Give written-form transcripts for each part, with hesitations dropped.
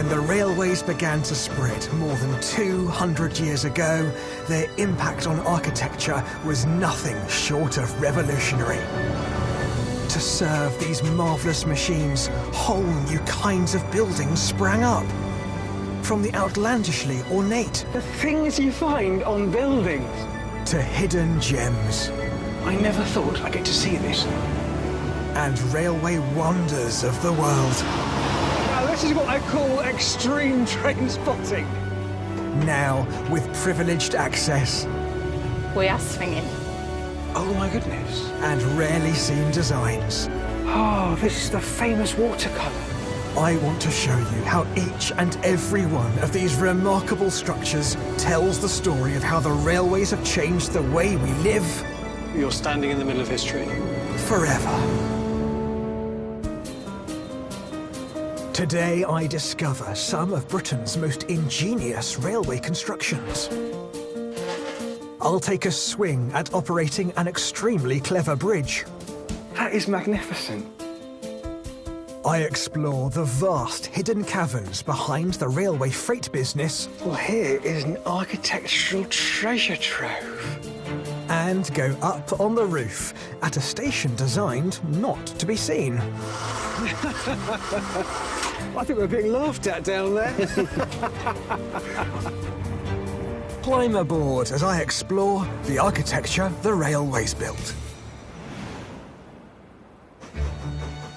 When the railways began to spread more than 200 years ago, their impact on architecture was nothing short of revolutionary. To serve these marvellous machines, whole new kinds of buildings sprang up. From the outlandishly ornate, The things you find on buildings. to hidden gems, I never thought I'd get to see this. and railway wonders of the world. Now, this is what I call extreme train spotting. Now, with privileged access We are swinging. Oh my goodness. and rarely seen designs, Oh, this is the famous watercolour. I want to show you how each and every one of these remarkable structures tells the story of how the railways have changed the way we live You're standing in the middle of history. forever. Today I discover some of Britain's most ingenious railway constructions. I'll take a swing at operating an extremely clever bridge. That is magnificent. I explore the vast hidden caverns behind the railway freight business Well, here is an architectural treasure trove. and go up on the roof at a station designed not to be seen. I think we're being laughed at down there. Climb aboard as I explore the architecture the railways built.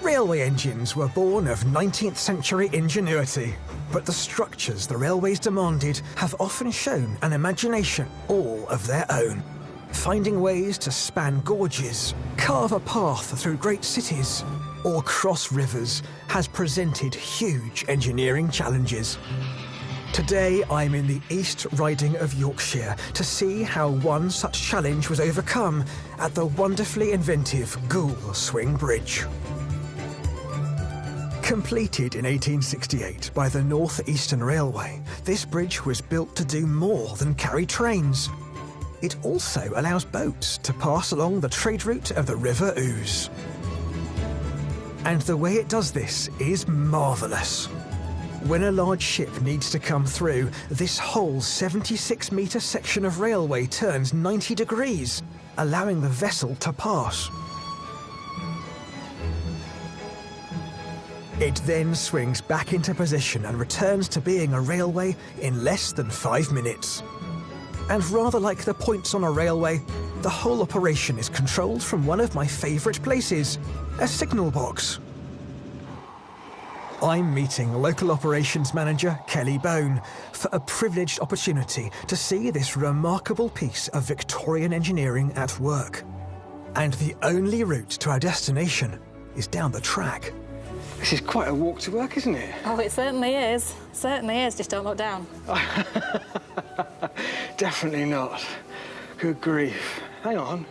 Railway engines were born of 19th century ingenuity, but the structures the railways demanded have often shown an imagination all of their own. Finding ways to span gorges, carve a path through great cities, or cross rivers has presented huge engineering challenges. Today I'm in the East Riding of Yorkshire to see how one such challenge was overcome at the wonderfully inventive Goole Swing Bridge. Completed in 1868 by the North Eastern Railway, this bridge was built to do more than carry trains. It also allows boats to pass along the trade route of the River Ouse. And the way it does this is marvellous. When a large ship needs to come through, this whole 76-metre section of railway turns 90 degrees, allowing the vessel to pass. It then swings back into position and returns to being a railway in less than 5 minutes. And rather like the points on a railway, the whole operation is controlled from one of my favourite places, a signal box. I'm meeting local operations manager Kelly Bone for a privileged opportunity to see this remarkable piece of Victorian engineering at work. And the only route to our destination is down the track. This is quite a walk to work, isn't it? Oh, it certainly is. Certainly is. Just don't look down. Definitely not. Good grief. Hang on.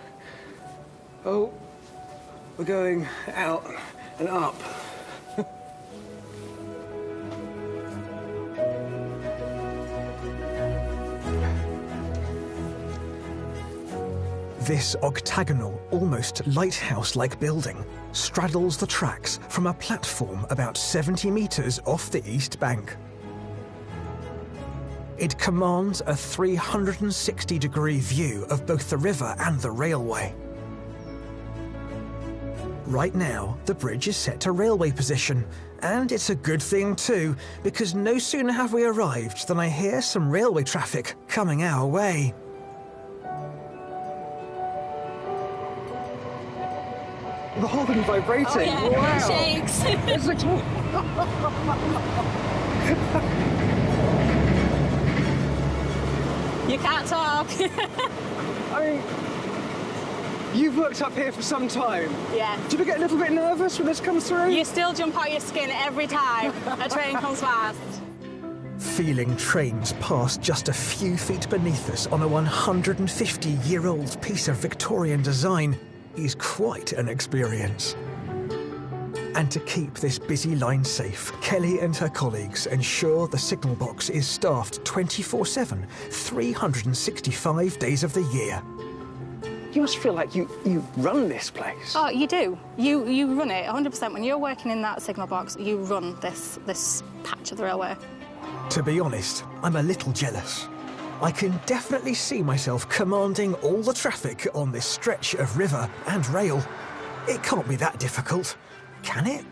Oh, we're going out and up. This octagonal, almost lighthouse-like building straddles the tracks from a platform about 70 metres off the east bank. It commands a 360-degree view of both the river and the railway. Right now, the bridge is set to railway position, and it's a good thing too, because no sooner have we arrived than I hear some railway traffic coming our way. The whole thing vibrating. Oh, yeah, Wow. it shakes. It's like... You can't talk. I mean, you've worked up here for some time. Yeah. Do you get a little bit nervous when this comes through? You still jump out your skin every time a train comes past. Feeling trains pass just a few feet beneath us on a 150-year-old piece of Victorian design is quite an experience. And to keep this busy line safe, Kelly and her colleagues ensure the signal box is staffed 24/7, 365 days of the year. You must feel like you run this place. Oh, you do. You run it 100%. When you're working in that signal box, you run this patch of the railway. To be honest, I'm a little jealous. I can definitely see myself commanding all the traffic on this stretch of river and rail. It can't be that difficult, can it?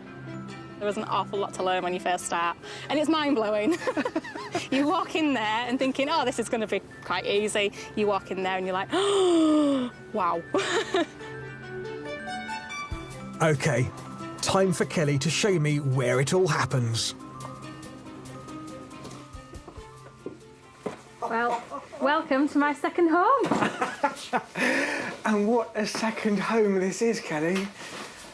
There is an awful lot to learn when you first start, and it's mind-blowing. You walk in there and thinking, oh, this is going to be quite easy. You walk in there and you're like, oh, wow. OK, time for Kelly to show me where it all happens. Well, welcome to my second home. And what a second home this is, Kelly.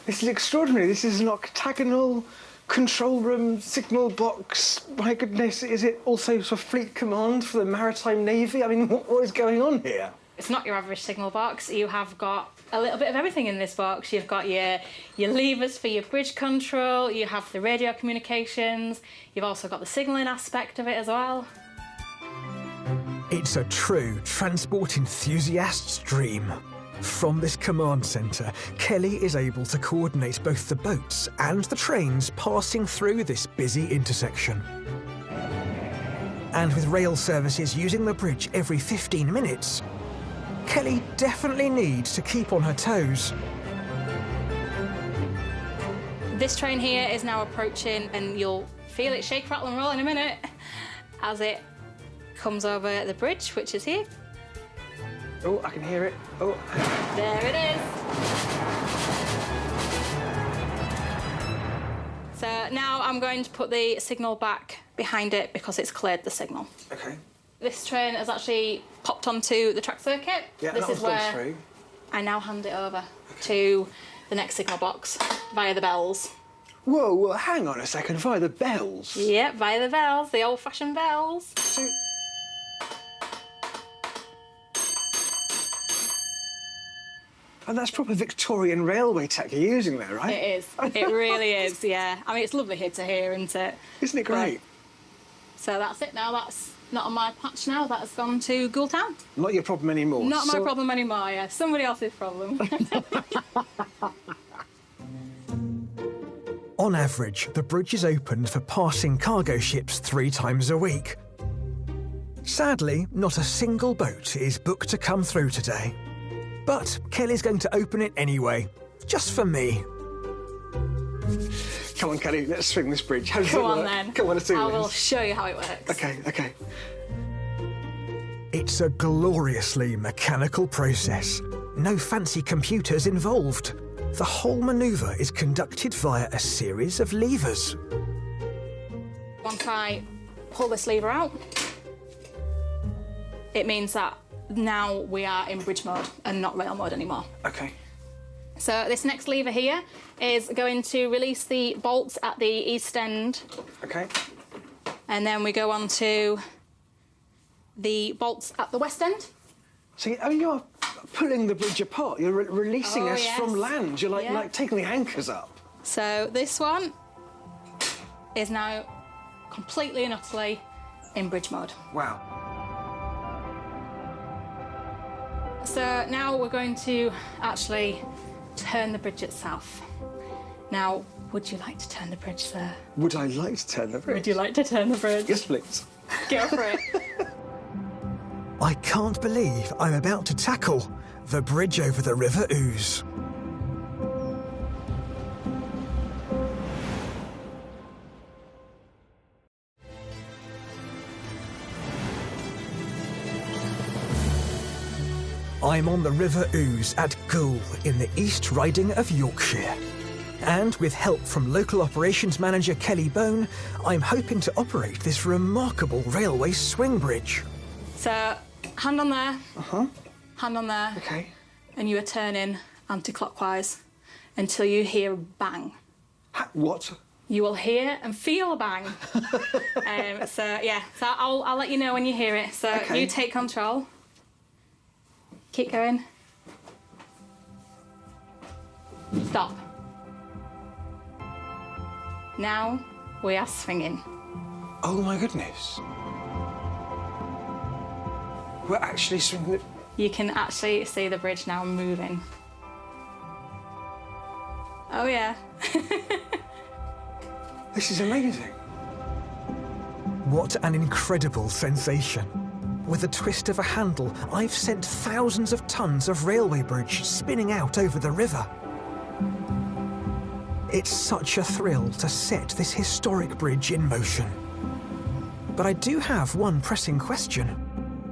This is extraordinary. This is an octagonal control room signal box. My goodness, is it also sort of fleet command for the Maritime Navy? I mean, what is going on here? It's not your average signal box. You have got a little bit of everything in this box. You've got your levers for your bridge control. You have the radio communications. You've also got the signalling aspect of it as well. It's a true transport enthusiast's dream. From this command centre, Kelly is able to coordinate both the boats and the trains passing through this busy intersection. And with rail services using the bridge every 15 minutes, Kelly definitely needs to keep on her toes. This train here is now approaching, and you'll feel it shake, rattle and roll in a minute as it comes over the bridge, which is here. Oh, I can hear it. Oh. There it is. So now I'm going to put the signal back behind it because it's cleared the signal. OK. This train has actually popped onto the track circuit. Yeah, this is where I now hand it over to the next signal box via the bells. Whoa, well, hang on a second. Via the bells? Yep, via the bells, the old-fashioned bells. So... And that's proper Victorian railway tech you're using there, right? It is. It really is, yeah. I mean, it's lovely here to hear, isn't it? Isn't it great? So that's it now. That's not on my patch now. That has gone to Goole Town. Not your problem anymore. Not my problem anymore, yeah. Somebody else's problem. On average, the bridge is opened for passing cargo ships 3 times a week. Sadly, not a single boat is booked to come through today. But Kelly's going to open it anyway, just for me. Come on, Kelly, let's swing this bridge. How does it work? Come on, then. Come on, let's do this. I will show you how it works. OK, OK. It's a gloriously mechanical process. No fancy computers involved. The whole manoeuvre is conducted via a series of levers. Once I pull this lever out, it means that now we are in bridge mode and not rail mode anymore. OK. So this next lever here is going to release the bolts at the east end. OK. And then we go on to the bolts at the west end. So you're pulling the bridge apart. You're releasing us from land. You're like taking the anchors up. So this one is now completely and utterly in bridge mode. Wow. So now we're going to actually turn the bridge itself. Now, would you like to turn the bridge, sir? Would I like to turn the bridge? Would you like to turn the bridge? Yes, please. Go for it. I can't believe I'm about to tackle the bridge over the River Ouse. I'm on the River Ouse at Goole in the East Riding of Yorkshire. And with help from local operations manager Kelly Bone, I'm hoping to operate this remarkable railway swing bridge. So, hand on there. Uh-huh. Hand on there. OK. And you are turning anti-clockwise until you hear a bang. What? You will hear and feel a bang. So I'll let you know when you hear it. So you take control. Keep going. Stop. Now we are swinging. Oh my goodness. We're actually swinging. you can actually see the bridge now moving. Oh yeah. This is amazing. What an incredible sensation. With a twist of a handle, I've sent thousands of tons of railway bridge spinning out over the river. It's such a thrill to set this historic bridge in motion. But I do have one pressing question.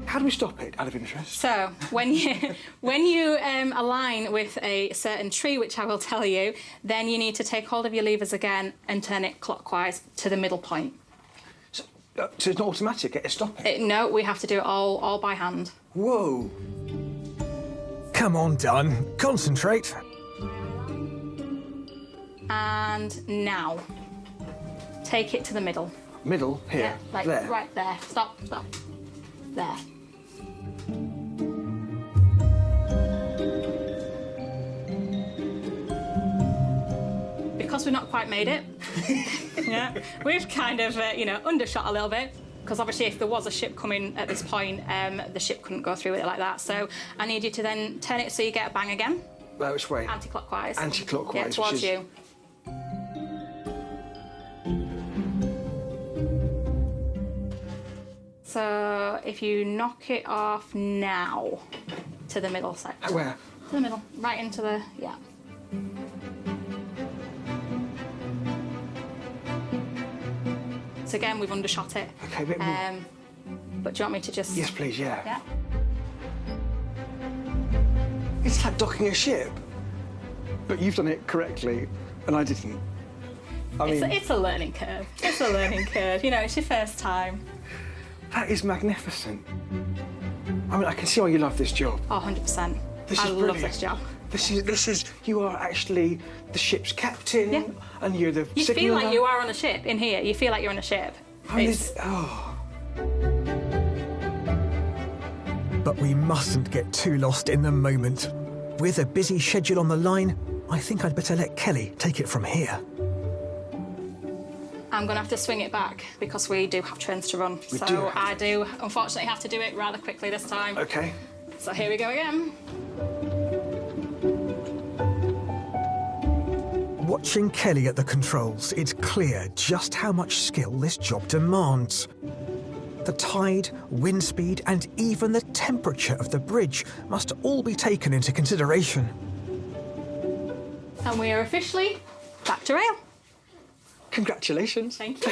How do we stop it, out of interest? So, when you align with a certain tree, which I will tell you, then you need to take hold of your levers again and turn it clockwise to the middle point. So it's not automatic, it's stop it? No, we have to do it all by hand. Whoa. Come on, Dunn. Concentrate. And now, take it to the middle. Middle? Here? Yeah, like there? right there. Stop. There. Because we've not quite made it, yeah, we've kind of, undershot a little bit. Because obviously if there was a ship coming at this point, the ship couldn't go through it like that. So I need you to then turn it so you get a bang again. Which way? Anti-clockwise. Anti-clockwise, Yeah, towards you. So if you knock it off now to the middle section. Where? To the middle, right into the, yeah. So again, we've undershot it. Okay, a bit more. But do you want me to just... Yes, please, yeah. Yeah. It's like docking a ship. But you've done it correctly, and I didn't. It's a learning curve. It's a learning curve. It's your first time. That is magnificent. I can see why you love this job. Oh, 100%. This I is love brilliant. this job. This is, you are actually the ship's captain, Yeah. and you're the You signaller. feel like you are on a ship in here. You feel like you're on a ship. But we mustn't get too lost in the moment. With a busy schedule on the line, I think I'd better let Kelly take it from here. I'm going to have to swing it back because we do have trains to run. We so do have I do, unfortunately, have to do it rather quickly this time. Okay. So here we go again. Watching Kelly at the controls, it's clear just how much skill this job demands. The tide, wind speed, and even the temperature of the bridge must all be taken into consideration. And we are officially back to rail. Congratulations. Thank you.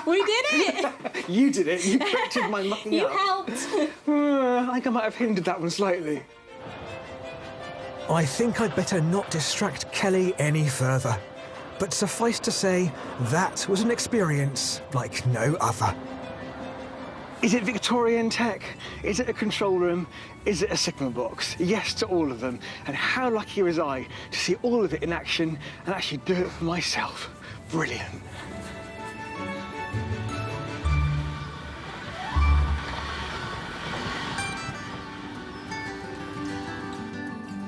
We did it. You did it. You corrected my mucking You up. helped. I think I might have hindered that one slightly. I think I'd better not distract Kelly any further. But suffice to say, that was an experience like no other. Is it Victorian tech? Is it a control room? Is it a signal box? Yes to all of them. And how lucky was I to see all of it in action and actually do it for myself. Brilliant.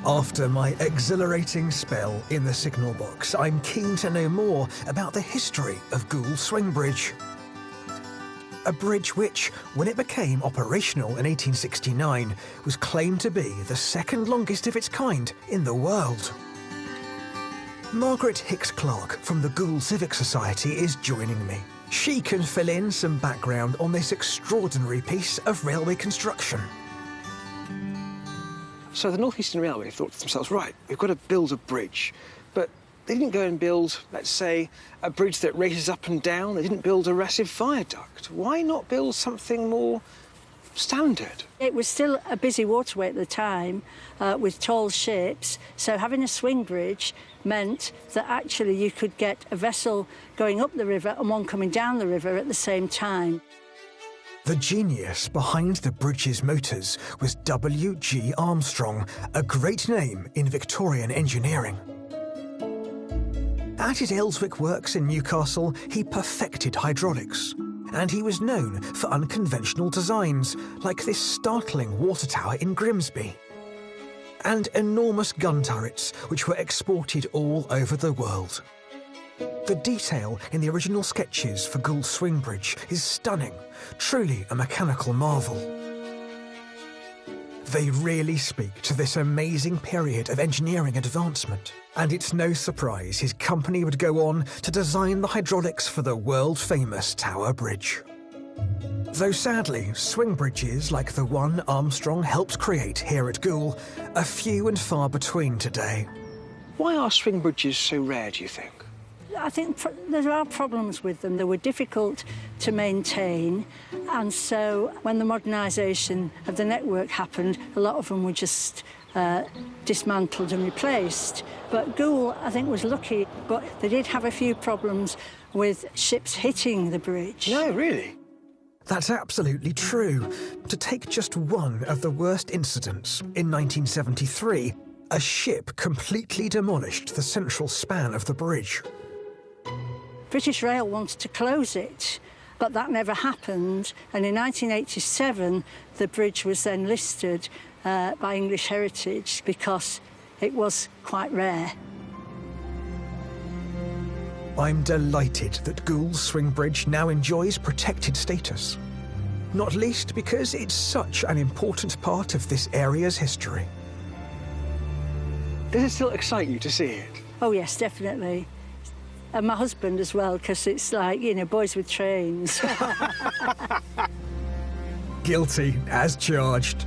After my exhilarating spell in the signal box, I'm keen to know more about the history of Goole Swing Bridge. A bridge which, when it became operational in 1869, was claimed to be the second longest of its kind in the world. Margaret Hicks Clark from the Goole Civic Society is joining me. She can fill in some background on this extraordinary piece of railway construction. So the North Eastern Railway thought to themselves, right, we've got to build a bridge. But they didn't go and build, let's say, a bridge that races up and down. They didn't build a massive viaduct. Why not build something more standard? It was still a busy waterway at the time with tall ships, so having a swing bridge meant that actually you could get a vessel going up the river and one coming down the river at the same time. The genius behind the bridge's motors was W.G. Armstrong, a great name in Victorian engineering. At his Ayleswick works in Newcastle, he perfected hydraulics, and he was known for unconventional designs, like this startling water tower in Grimsby, and enormous gun turrets, which were exported all over the world. The detail in the original sketches for Goole Swing Bridge is stunning, truly a mechanical marvel. They really speak to this amazing period of engineering advancement, and it's no surprise his company would go on to design the hydraulics for the world-famous Tower Bridge. Though sadly, swing bridges like the one Armstrong helped create here at Goole are few and far between today. Why are swing bridges so rare, do you think? I think there are problems with them. They were difficult to maintain, and so when the modernisation of the network happened, a lot of them were just dismantled and replaced. But Goole, I think, was lucky, but they did have a few problems with ships hitting the bridge. No, really? That's absolutely true. To take just one of the worst incidents, in 1973, a ship completely demolished the central span of the bridge. British Rail wanted to close it, but that never happened. And in 1987, the bridge was then listed by English Heritage because it was quite rare. I'm delighted that Goole's swing bridge now enjoys protected status. Not least because it's such an important part of this area's history. Does it still excite you to see it? Oh yes, definitely. And my husband as well, because it's like, you know, boys with trains. Guilty as charged.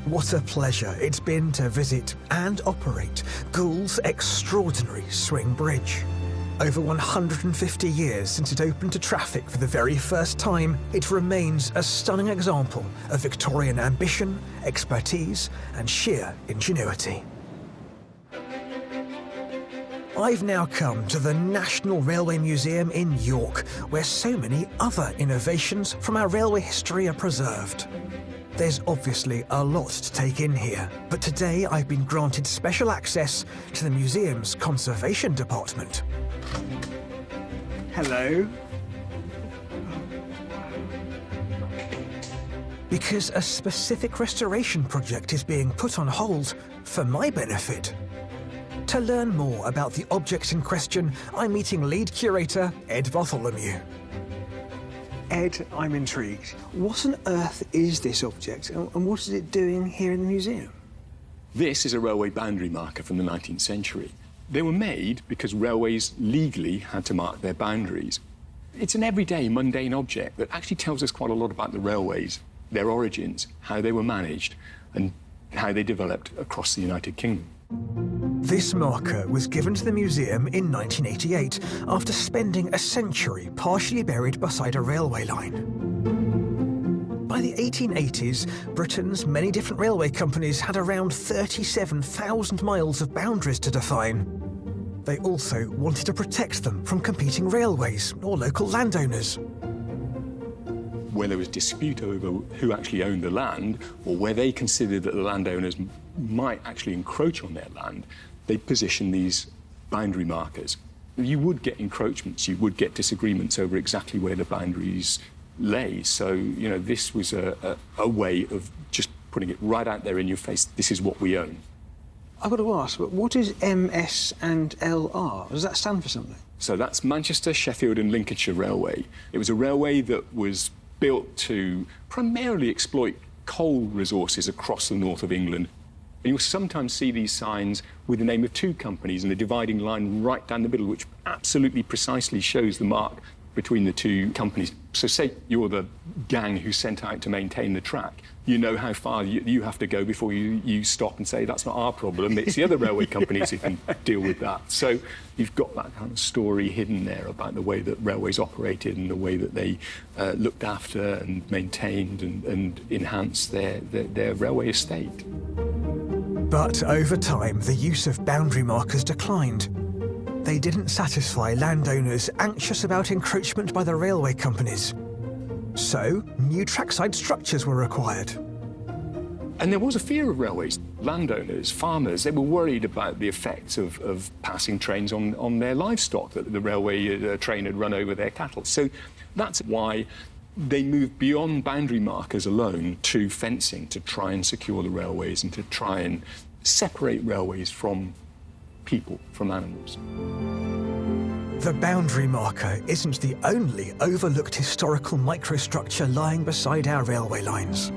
What a pleasure it's been to visit and operate Goole's extraordinary swing bridge. Over 150 years since it opened to traffic for the very first time, it remains a stunning example of Victorian ambition, expertise, and sheer ingenuity. I've now come to the National Railway Museum in York, where so many other innovations from our railway history are preserved. There's obviously a lot to take in here, but today I've been granted special access to the museum's conservation department. Hello. Because a specific restoration project is being put on hold for my benefit. To learn more about the objects in question, I'm meeting lead curator Ed Bartholomew. Ed, I'm intrigued. What on earth is this object, and what is it doing here in the museum? This is a railway boundary marker from the 19th century. They were made because railways legally had to mark their boundaries. It's an everyday, mundane object that actually tells us quite a lot about the railways, their origins, how they were managed, and how they developed across the United Kingdom. This marker was given to the museum in 1988 after spending a century partially buried beside a railway line. By the 1880s, Britain's many different railway companies had around 37,000 miles of boundaries to define. They also wanted to protect them from competing railways or local landowners. Where there was dispute over who actually owned the land, or where they considered that the landowners might actually encroach on their land, they positioned these boundary markers. You would get encroachments, you would get disagreements over exactly where the boundaries lay. So, you know, this was a way of just putting it right out there in your face. This is what we own. I've got to ask, but what is MS and LR? Does that stand for something? So that's Manchester, Sheffield and Lincolnshire Railway. It was a railway that was built to primarily exploit coal resources across the north of England. And you'll sometimes see these signs with the name of two companies and a dividing line right down the middle, which absolutely precisely shows the mark between the two companies. So say you're the gang who's sent out to maintain the track. You know how far you have to go before you stop and say, that's not our problem, it's the other railway companies who can deal with that. So you've got that kind of story hidden there about the way that railways operated and the way that they looked after and maintained and enhanced their railway estate. But over time, the use of boundary markers declined. They didn't satisfy landowners anxious about encroachment by the railway companies. So, new trackside structures were required. And there was a fear of railways. Landowners, farmers, they were worried about the effects of passing trains on their livestock, that the railway train had run over their cattle. So that's why they moved beyond boundary markers alone to fencing, to try and secure the railways and to try and separate railways from people, from animals. The boundary marker isn't the only overlooked historical microstructure lying beside our railway lines.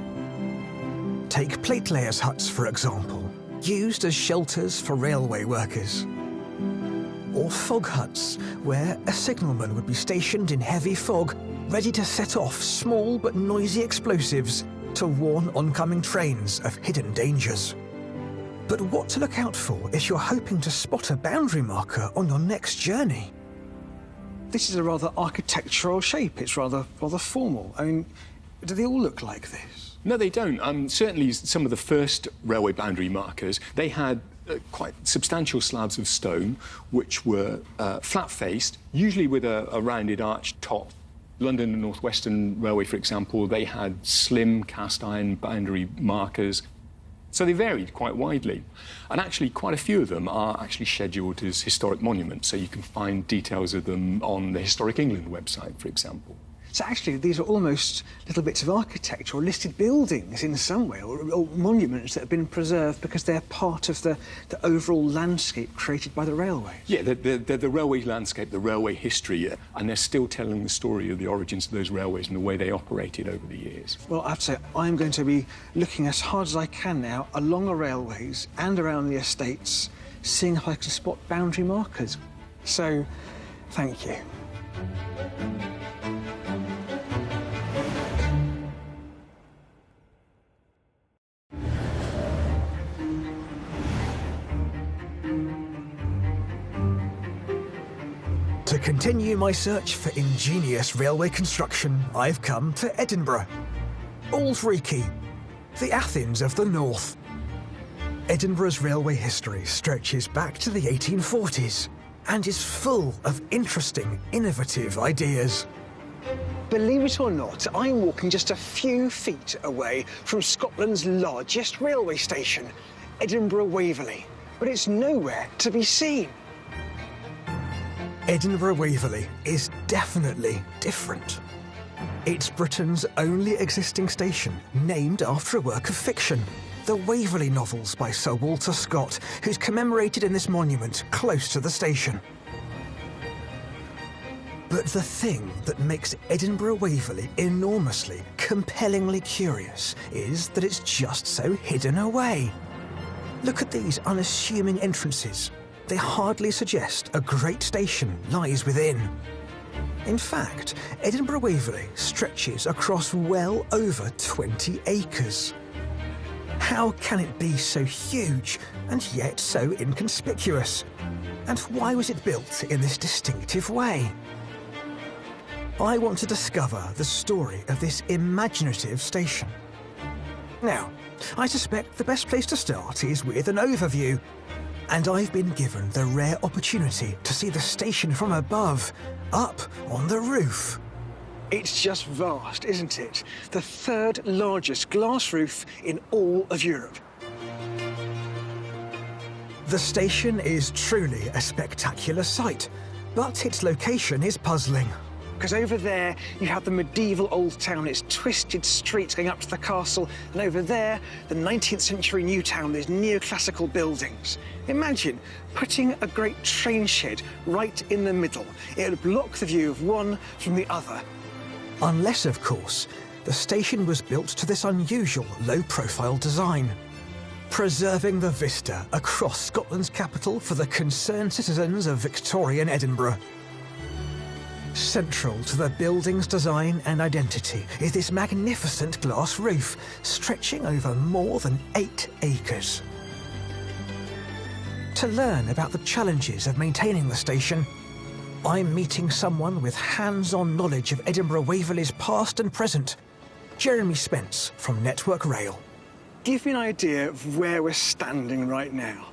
Take platelayers' huts, for example, used as shelters for railway workers. Or fog huts, where a signalman would be stationed in heavy fog, ready to set off small but noisy explosives to warn oncoming trains of hidden dangers. But what to look out for if you're hoping to spot a boundary marker on your next journey? This is a rather architectural shape. It's rather formal. I mean, do they all look like this? No, they don't. Certainly some of the first railway boundary markers, they had quite substantial slabs of stone, which were flat-faced, usually with a rounded arched top. London and North Western Railway, for example, they had slim cast-iron boundary markers. So they varied quite widely. And actually, quite a few of them are actually scheduled as historic monuments, so you can find details of them on the Historic England website, for example. So actually, these are almost little bits of architecture or listed buildings in some way, or monuments that have been preserved because they're part of the overall landscape created by the railways. Yeah, they're the railway landscape, the railway history, and they're still telling the story of the origins of those railways and the way they operated over the years. Well, I have to say, I'm going to be looking as hard as I can now along the railways and around the estates, seeing if I can spot boundary markers. So, thank you. To continue my search for ingenious railway construction, I've come to Edinburgh. Aldreekie, the Athens of the North. Edinburgh's railway history stretches back to the 1840s and is full of interesting, innovative ideas. Believe it or not, I'm walking just a few feet away from Scotland's largest railway station, Edinburgh Waverley, but it's nowhere to be seen. Edinburgh Waverley is definitely different. It's Britain's only existing station named after a work of fiction, the Waverley novels by Sir Walter Scott, who's commemorated in this monument close to the station. But the thing that makes Edinburgh Waverley enormously, compellingly curious is that it's just so hidden away. Look at these unassuming entrances. They hardly suggest a great station lies within. In fact, Edinburgh Waverley stretches across well over 20 acres. How can it be so huge and yet so inconspicuous? And why was it built in this distinctive way? I want to discover the story of this imaginative station. Now, I suspect the best place to start is with an overview. And I've been given the rare opportunity to see the station from above, up on the roof. It's just vast, isn't it? The third largest glass roof in all of Europe. The station is truly a spectacular sight, but its location is puzzling. Because over there, you have the medieval old town, its twisted streets going up to the castle, and over there, the 19th century new town, these neoclassical buildings. Imagine putting a great train shed right in the middle. It would block the view of one from the other. Unless, of course, the station was built to this unusual low-profile design, preserving the vista across Scotland's capital for the concerned citizens of Victorian Edinburgh. Central to the building's design and identity is this magnificent glass roof, stretching over more than 8 acres. To learn about the challenges of maintaining the station, I'm meeting someone with hands-on knowledge of Edinburgh Waverley's past and present, Jeremy Spence from Network Rail. Give me an idea of where we're standing right now.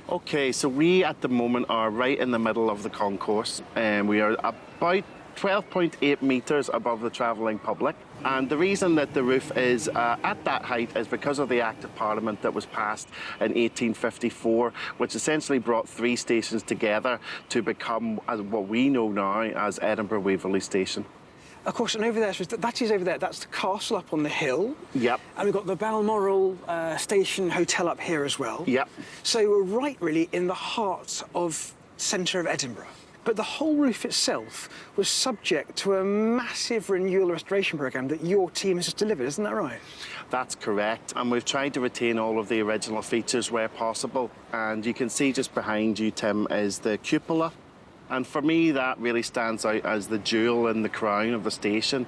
OK, so we at the moment are right in the middle of the concourse, and we are about 12.8 metres above the travelling public. And the reason that the roof is at that height is because of the Act of Parliament that was passed in 1854, which essentially brought 3 stations together to become what we know now as Edinburgh Waverley Station. Of course, and over there, so that is over there, that's the castle up on the hill. Yep. And we've got the Balmoral Station Hotel up here as well. Yep. So we're right, really, in the heart of centre of Edinburgh. But the whole roof itself was subject to a massive renewal restoration programme that your team has just delivered, isn't that right? That's correct, and we've tried to retain all of the original features where possible. And you can see just behind you, Tim, is the cupola. And for me, that really stands out as the jewel in the crown of the station.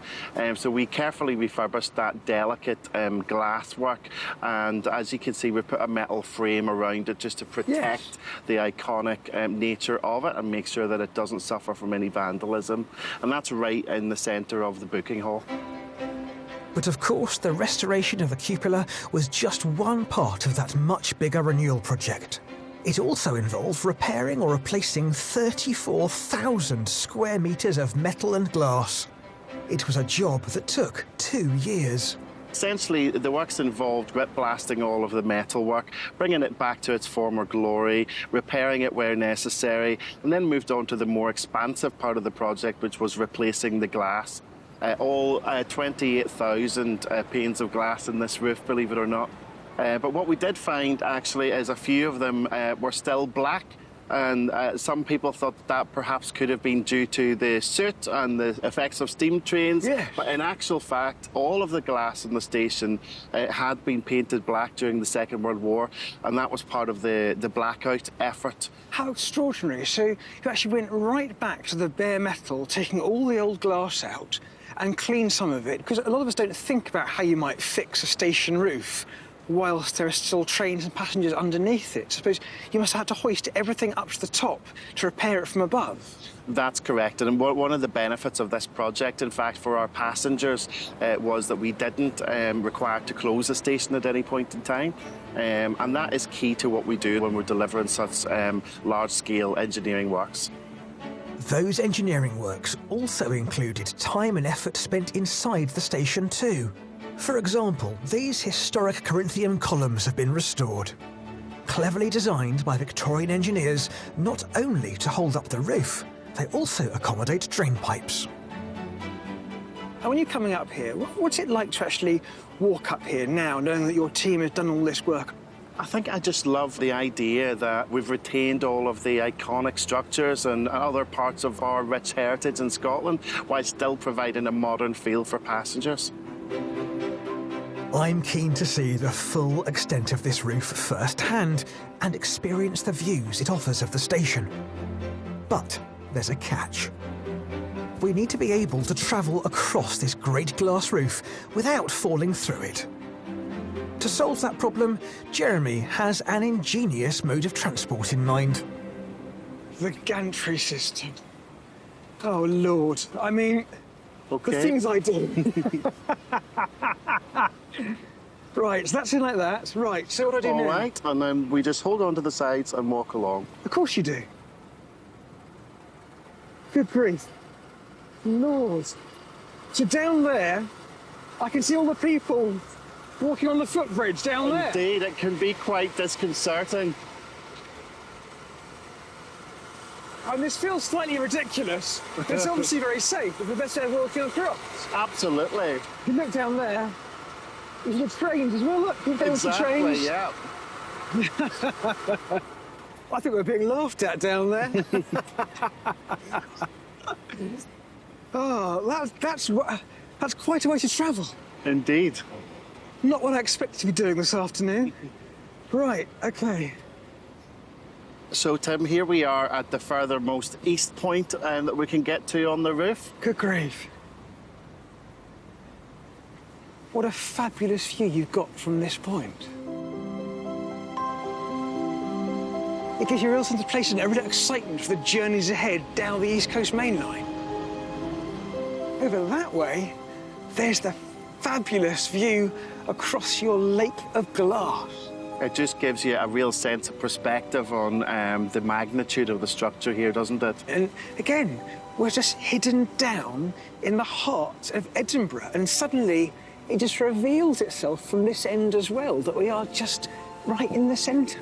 So we carefully refurbished that delicate glass work. And as you can see, we put a metal frame around it just to protect the iconic nature of it and make sure that it doesn't suffer from any vandalism. And that's right in the centre of the booking hall. But of course, the restoration of the cupola was just one part of that much bigger renewal project. It also involved repairing or replacing 34,000 square metres of metal and glass. It was a job that took 2 years. Essentially, the works involved grit blasting all of the metalwork, bringing it back to its former glory, repairing it where necessary, and then moved on to the more expansive part of the project, which was replacing the glass. All 28,000 panes of glass in this roof, believe it or not. But what we did find, actually, is a few of them were still black. And some people thought that perhaps could have been due to the soot and the effects of steam trains. Yes. But in actual fact, all of the glass in the station had been painted black during the Second World War. And that was part of the blackout effort. How extraordinary. So you actually went right back to the bare metal, taking all the old glass out and cleaned some of it. Because a lot of us don't think about how you might fix a station roof whilst there are still trains and passengers underneath it. I suppose you must have had to hoist everything up to the top to repair it from above. That's correct. And one of the benefits of this project, in fact, for our passengers, was that we didn't require to close the station at any point in time. And that is key to what we do when we're delivering such large-scale engineering works. Those engineering works also included time and effort spent inside the station too. For example, these historic Corinthian columns have been restored. Cleverly designed by Victorian engineers not only to hold up the roof, they also accommodate drain pipes. And when you're coming up here, what's it like to actually walk up here now, knowing that your team has done all this work? I think I just love the idea that we've retained all of the iconic structures and other parts of our rich heritage in Scotland while still providing a modern feel for passengers. I'm keen to see the full extent of this roof firsthand and experience the views it offers of the station. But there's a catch. We need to be able to travel across this great glass roof without falling through it. To solve that problem, Jeremy has an ingenious mode of transport in mind. The gantry system. Oh, Lord. I mean, Okay. the things I do. Right, so that's in like that. Right, so what do I do now? All right, and then we just hold on to the sides and walk along. Of course you do. Good grief. Lord. So down there, I can see all the people walking on the footbridge down there. Indeed, it can be quite disconcerting. And this feels slightly ridiculous, but it's obviously very safe. It's the best way of walking across. Absolutely. You look down there, there's the trains as well. Look, there's the Exactly, trains. yeah. I think we're being laughed at down there. Oh, that's quite a way to travel. Indeed. Not what I expected to be doing this afternoon. Right, okay. So, Tim, here we are at the furthermost east point that we can get to on the roof. Good grief. What a fabulous view you've got from this point. It gives you a real sense of place and a real excitement for the journeys ahead down the East Coast Main Line. Over that way, there's the fabulous view across your lake of glass. It just gives you a real sense of perspective on the magnitude of the structure here, doesn't it? And again, we're just hidden down in the heart of Edinburgh, and suddenly it just reveals itself from this end as well, that we are just right in the centre.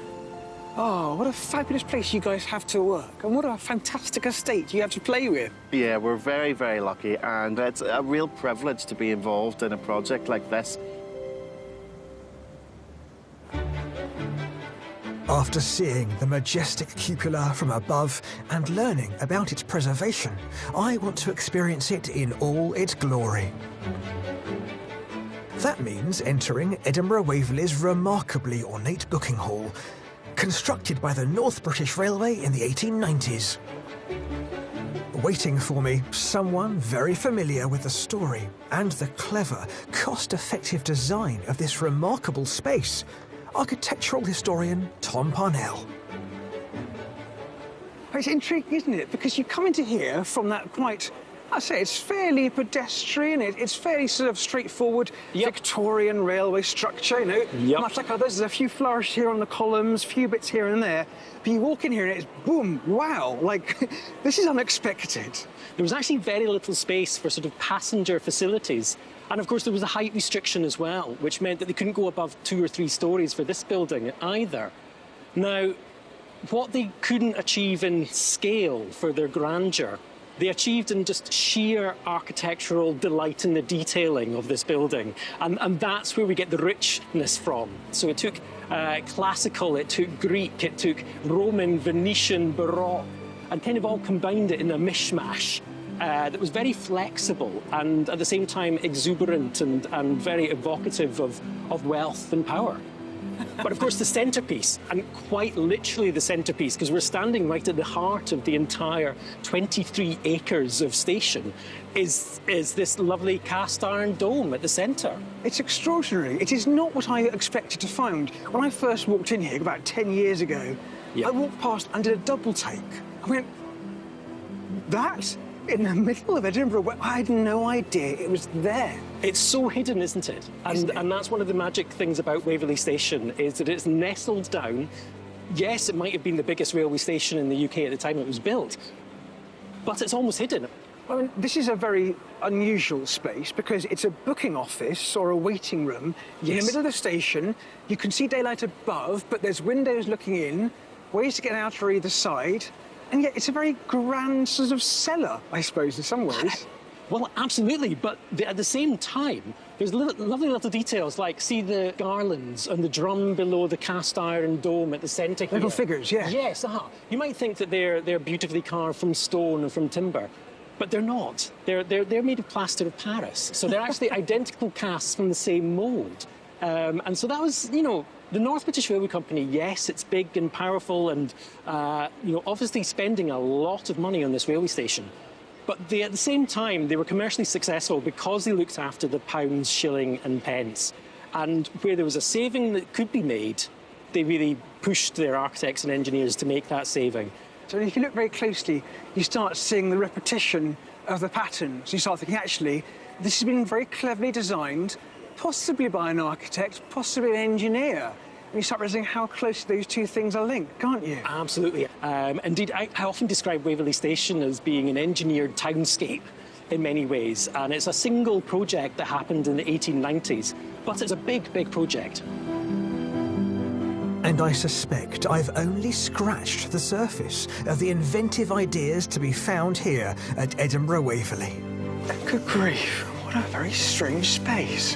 Oh, what a fabulous place you guys have to work, and what a fantastic estate you have to play with. Yeah, we're very, very lucky, and it's a real privilege to be involved in a project like this. After seeing the majestic cupola from above and learning about its preservation, I want to experience it in all its glory. That means entering Edinburgh Waverley's remarkably ornate booking hall, constructed by the North British Railway in the 1890s. Waiting for me, someone very familiar with the story and the clever, cost-effective design of this remarkable space, architectural historian Tom Parnell. It's intriguing, isn't it? Because you come into here from that quite, I say, it's fairly pedestrian, it's fairly sort of straightforward Victorian railway structure, you know, much like others. There's a few flourishes here on the columns, a few bits here and there. But you walk in here and it's boom, wow, like, this is unexpected. There was actually very little space for sort of passenger facilities. And of course, there was a height restriction as well, which meant that they couldn't go above 2 or 3 stories for this building either. Now, what they couldn't achieve in scale for their grandeur, they achieved in just sheer architectural delight in the detailing of this building. And that's where we get the richness from. So it took classical, it took Greek, it took Roman, Venetian, Baroque, and kind of all combined it in a mishmash that was very flexible and at the same time exuberant and very evocative of wealth and power. But of course the centrepiece, and quite literally the centrepiece, because we're standing right at the heart of the entire 23 acres of station, is this lovely cast iron dome at the centre. It's extraordinary. It is not what I expected to find. When I first walked in here about 10 years ago, I walked past and did a double take. I went, that? In the middle of Edinburgh, where I had no idea it was there. It's so hidden, isn't it? And that's one of the magic things about Waverley Station, is that it's nestled down. Yes, it might have been the biggest railway station in the UK at the time it was built, but it's almost hidden. I mean, this is a very unusual space because it's a booking office or a waiting room in the middle of the station. You can see daylight above, but there's windows looking in, ways to get out are either side. And yet it's a very grand sort of cellar, I suppose, in some ways. Well, absolutely, but at the same time, there's lovely little details, like see the garlands and the drum below the cast iron dome at the centre here. Little figures, yeah. Yes, You might think that they're beautifully carved from stone or from timber, but they're not. They're made of plaster of Paris, so they're actually identical casts from the same mould. And so that was, you know, the North British Railway Company, yes, it's big and powerful and, you know, obviously spending a lot of money on this railway station. But at the same time, they were commercially successful because they looked after the pounds, shilling and pence. And where there was a saving that could be made, they really pushed their architects and engineers to make that saving. So if you look very closely, you start seeing the repetition of the patterns. You start thinking, actually, this has been very cleverly designed, possibly by an architect, possibly an engineer. And you start realising how closely those two things are linked, can't you? Absolutely. Indeed, I often describe Waverley Station as being an engineered townscape in many ways. And it's a single project that happened in the 1890s, but it's a big, big project. And I suspect I've only scratched the surface of the inventive ideas to be found here at Edinburgh Waverley. Good grief, what a very strange space.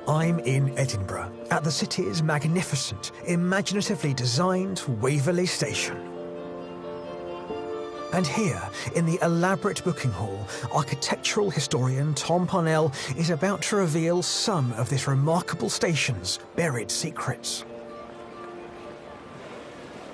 I'm in Edinburgh, at the city's magnificent, imaginatively designed Waverley Station. And here, in the elaborate booking hall, architectural historian Tom Parnell is about to reveal some of this remarkable station's buried secrets.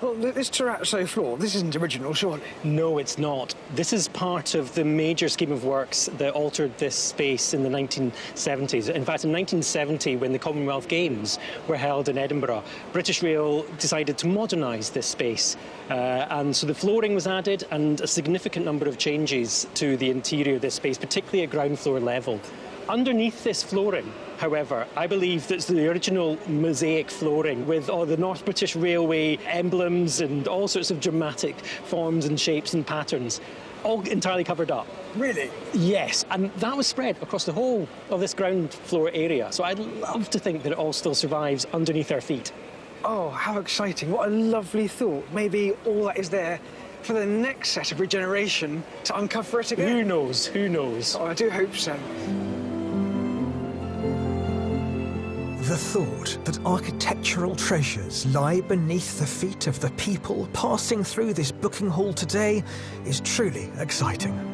Well, this terrazzo floor, this isn't original, surely? No, it's not. This is part of the major scheme of works that altered this space in the 1970s. In fact, in 1970, when the Commonwealth Games were held in Edinburgh, British Rail decided to modernise this space. And so the flooring was added and a significant number of changes to the interior of this space, particularly at ground floor level. Underneath this flooring, however, I believe that's the original mosaic flooring with all the North British Railway emblems and all sorts of dramatic forms and shapes and patterns, all entirely covered up. Really? Yes, and that was spread across the whole of this ground floor area. So I'd love to think that it all still survives underneath our feet. Oh, how exciting. What a lovely thought. Maybe all that is there for the next set of regeneration to uncover it again. Who knows? Who knows? Oh, I do hope so. The thought that architectural treasures lie beneath the feet of the people passing through this booking hall today is truly exciting.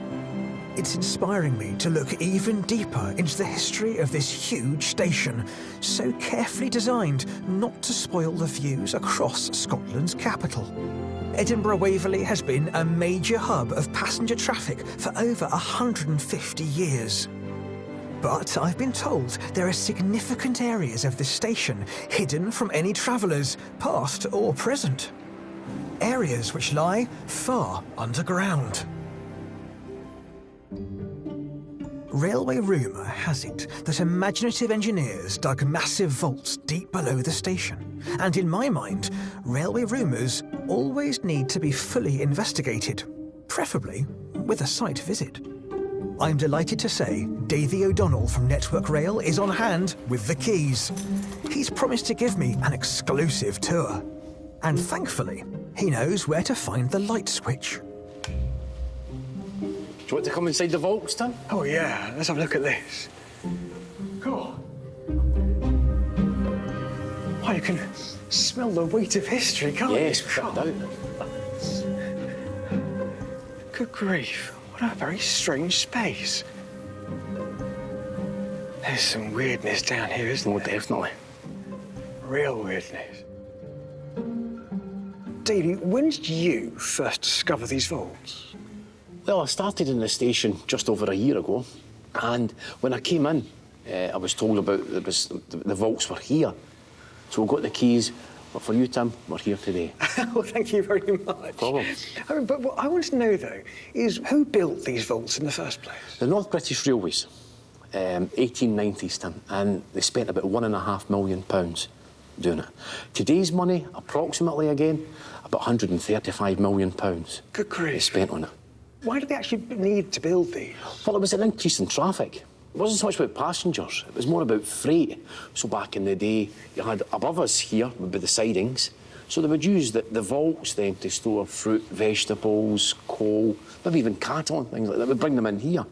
It's inspiring me to look even deeper into the history of this huge station, so carefully designed not to spoil the views across Scotland's capital. Edinburgh Waverley has been a major hub of passenger traffic for over 150 years. But I've been told there are significant areas of the station hidden from any travellers, past or present. Areas which lie far underground. Railway rumour has it that imaginative engineers dug massive vaults deep below the station. And in my mind, railway rumours always need to be fully investigated, preferably with a site visit. I'm delighted to say Davy O'Donnell from Network Rail is on hand with the keys. He's promised to give me an exclusive tour. And thankfully, he knows where to find the light switch. Do you want to come inside the vaults, Tim? Oh, yeah. Let's have a look at this. Cool. Oh, you can smell the weight of history, can't you? Yes, without a doubt. Good grief. What a very strange space. There's some weirdness down here, isn't there? Definitely. Real weirdness. Davey, when did you first discover these vaults? Well, I started in the station just over a year ago, and when I came in, I was told about the vaults were here. So we got the keys. But for you, Tim, we're here today. Well, thank you very much. No problem. But what I want to know, though, is who built these vaults in the first place? The North British Railways, 1890s, Tim, and they spent about £1.5 million doing it. Today's money, approximately again, about £135 million. Good grief. They spent on it. Why did they actually need to build these? Well, it was an increase in traffic. It wasn't so much about passengers, it was more about freight. So back in the day, you had above us here would be the sidings. So they would use the vaults then to store fruit, vegetables, coal, maybe even cattle and things like that. We'd bring them in here.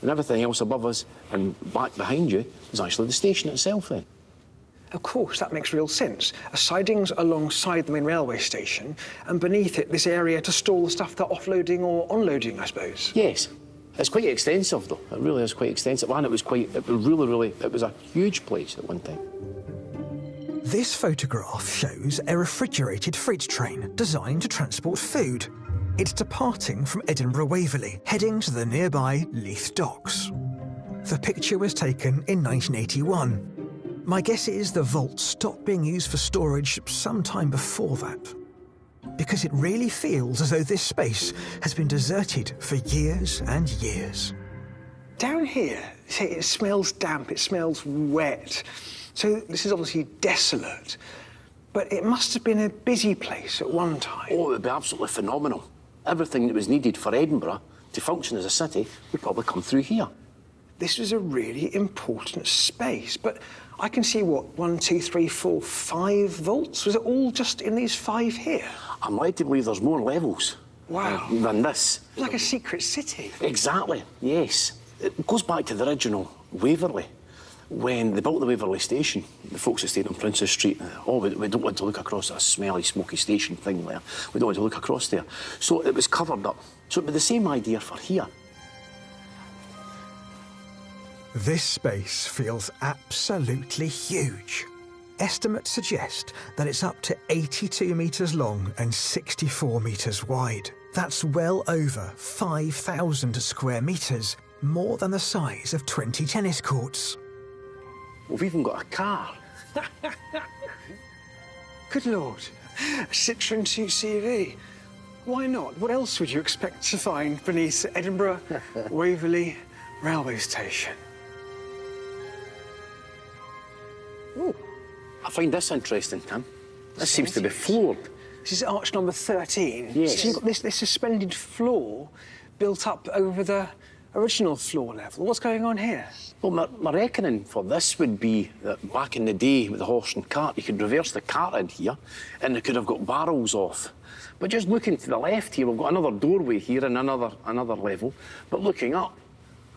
And everything else above us and back behind you was actually the station itself then. Of course, that makes real sense. A sidings alongside the main railway station, and beneath it, this area to store the stuff they're offloading or unloading, I suppose. Yes. It's quite extensive, though. It really is quite extensive. And it was a huge place at one time. This photograph shows a refrigerated freight train designed to transport food. It's departing from Edinburgh Waverley, heading to the nearby Leith docks. The picture was taken in 1981. My guess is the vault stopped being used for storage sometime before that. Because it really feels as though this space has been deserted for years and years. Down here, it smells damp, it smells wet. So this is obviously desolate. But it must have been a busy place at one time. Oh, it would be absolutely phenomenal. Everything that was needed for Edinburgh to function as a city would probably come through here. This was a really important space, but I can see, what, 1, 2, 3, 4, 5 vaults? Was it all just in these 5 here? I'm led to believe there's more levels than this. It's like a secret city. Exactly, yes. It goes back to the original Waverley. When they built the Waverley station, the folks that stayed on Princess Street, we don't want to look across that smelly, smoky station thing there. We don't want to look across there. So it was covered up. So it'd be the same idea for here. This space feels absolutely huge. Estimates suggest that it's up to 82 metres long and 64 metres wide. That's well over 5,000 square metres, more than the size of 20 tennis courts. We've even got a car. Good Lord, a Citroen 2CV. Why not? What else would you expect to find beneath Edinburgh Waverley railway station? Ooh. I find this interesting, Tim. This seems to be floored. This is arch number 13. Yes. So you've got this suspended floor built up over the original floor level. What's going on here? Well, my reckoning for this would be that back in the day with the horse and cart, you could reverse the cart in here and they could have got barrels off. But just looking to the left here, we've got another doorway here and another level. But looking up,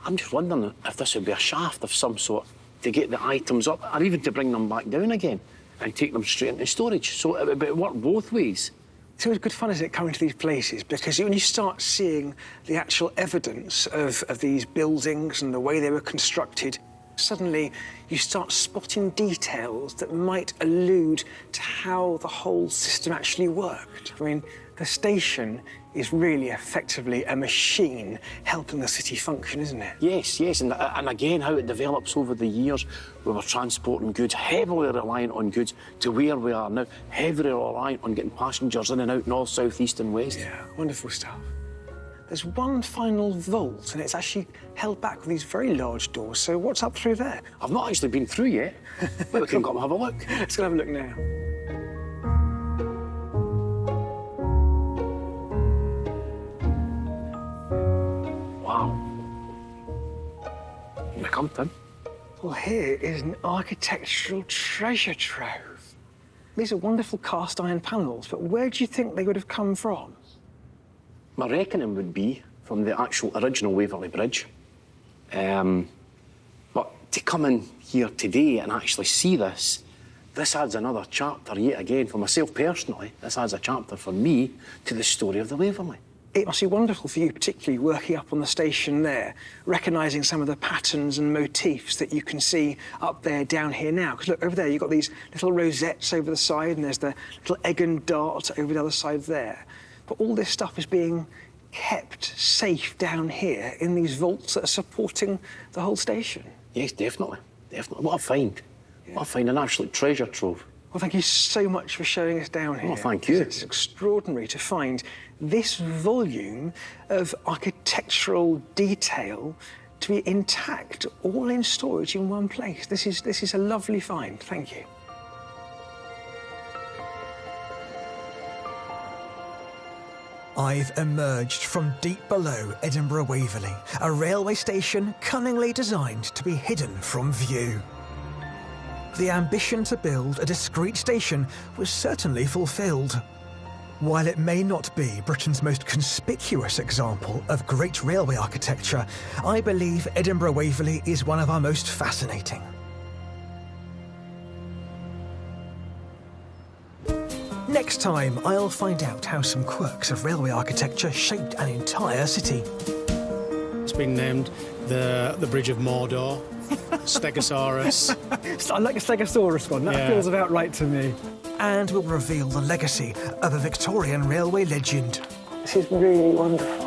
I'm just wondering if this would be a shaft of some sort to get the items up or even to bring them back down again and take them straight into storage. So it would work both ways. It's always good fun, isn't it, coming to these places, because when you start seeing the actual evidence of these buildings and the way they were constructed, suddenly you start spotting details that might allude to how the whole system actually worked. I mean, the station is really effectively a machine helping the city function, isn't it? Yes, yes, and again, how it develops over the years. We were transporting goods, heavily reliant on goods, to where we are now, heavily reliant on getting passengers in and out, north, south, east and west. Yeah, wonderful stuff. There's one final vault, and it's actually held back with these very large doors, so what's up through there? I've not actually been through yet, but we can come and have a look. Let's go have a look now. Wow. Here I come, Tim. Well, here is an architectural treasure trove. These are wonderful cast iron panels, but where do you think they would have come from? My reckoning would be from the actual original Waverley Bridge. But to come in here today and actually see this adds another chapter yet again, for myself personally, this adds a chapter for me to the story of the Waverley. It must be wonderful for you, particularly working up on the station there, recognising some of the patterns and motifs that you can see up there, down here now. Because look, over there, you've got these little rosettes over the side, and there's the little egg and dart over the other side there. But all this stuff is being kept safe down here in these vaults that are supporting the whole station. Yes, definitely, definitely. What a find. Yeah. What a find, an absolute treasure trove. Well, thank you so much for showing us down here. Oh, thank you. It's extraordinary to find this volume of architectural detail to be intact, all in storage in one place. This is a lovely find. Thank you. I've emerged from deep below Edinburgh Waverley, a railway station cunningly designed to be hidden from view. The ambition to build a discreet station was certainly fulfilled. While it may not be Britain's most conspicuous example of great railway architecture, I believe Edinburgh Waverley is one of our most fascinating. Next time, I'll find out how some quirks of railway architecture shaped an entire city. It's been named the Bridge of Mordor, Stegosaurus. I like the Stegosaurus one. That feels about right to me. And we'll reveal the legacy of a Victorian railway legend. This is really wonderful.